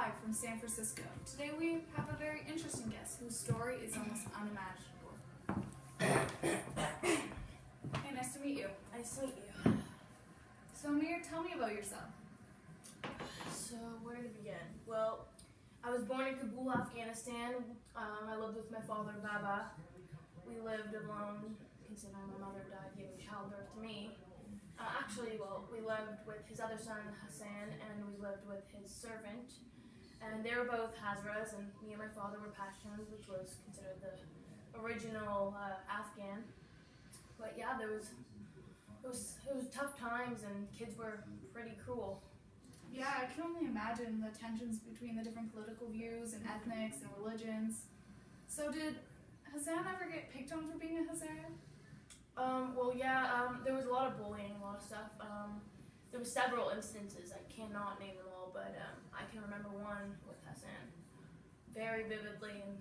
live from San Francisco. Today we have a very interesting guest whose story is almost unimaginable. Hey, nice to meet you. Nice to meet you. So Amir, tell me about yourself. So where to begin? Well, I was born in Kabul, Afghanistan. I lived with my father, Baba. We lived alone, considering my mother died giving childbirth to me. We lived with his other son, Hassan, and we lived with his servant. And they were both Hazaras, and me and my father were Pashtuns, which was considered the original Afghan. But yeah, it was tough times, and kids were pretty cruel. Yeah, I can only imagine the tensions between the different political views and ethnics and religions. So did Hassan ever get picked on for being a Hazara? There was a lot of bullying, a lot of stuff. There were several instances, I cannot name them all, but I can remember one with Hassan very vividly, and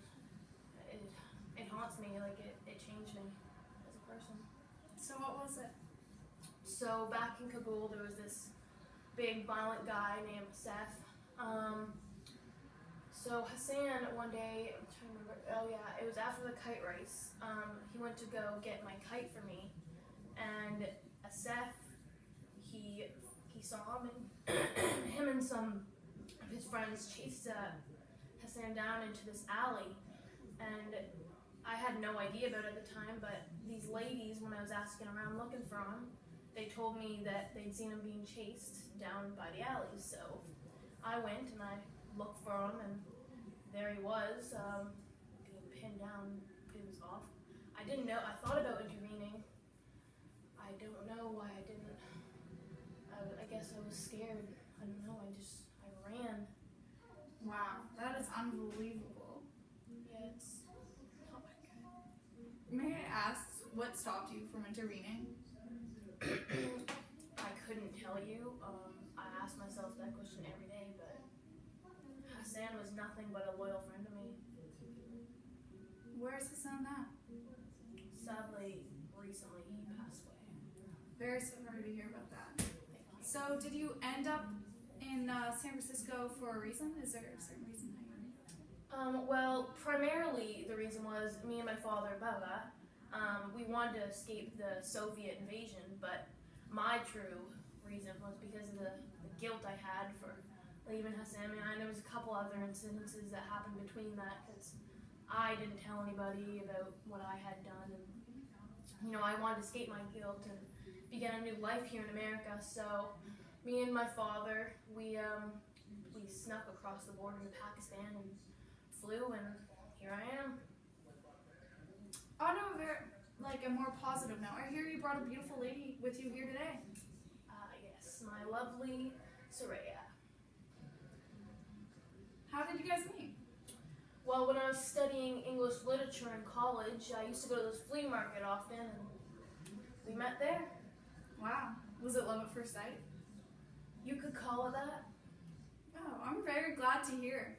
it haunts me, like it changed me as a person. So what was it? So back in Kabul, there was this big violent guy named Seth. So Hassan, one day, I'm trying to remember, it was after the kite race. He went to go get my kite for me, and Seth, he saw him, and him and some of his friends chased Hassan down into this alley, and I had no idea about it at the time, but these ladies, when I was asking around looking for him, they told me that they'd seen him being chased down by the alley. So I went and I looked for him, and there he was, being pinned down. It was off. I didn't know. I thought about intervening. I don't know why I didn't. I guess I was scared. I don't know. I ran. Wow, that is unbelievable. Yeah, it's not my good. May I ask what stopped you from intervening? I couldn't tell you. I asked myself that question every day, but Hassan was nothing but a loyal friend to me. Where is Hassan now? Sadly, recently he passed away. Very sorry to hear about that. So did you end up in San Francisco for a reason? Is there a certain reason how you Well, primarily the reason was me and my father, Baba, we wanted to escape the Soviet invasion, but my true reason was because of the guilt I had for leaving Hassan. And there was a couple other incidences that happened between that, because I didn't tell anybody about what I had done, and I wanted to escape my guilt and begin a new life here in America. So me and my father, we snuck across the border to Pakistan and flew, and here I am. On a more positive note, I hear you brought a beautiful lady with you here today. Yes, my lovely Soraya. How did you guys meet? Well, when I was studying English literature in college, I used to go to this flea market often, and we met there. Wow, was it love at first sight? You could call it that. Oh, I'm very glad to hear.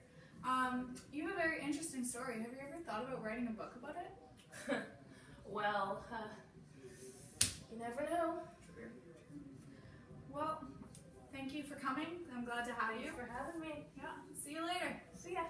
You have a very interesting story. Have you ever thought about writing a book about it? Well, you never know. Well, thank you for coming. I'm glad to have you. Thanks for having me. Yeah, see you later. See ya.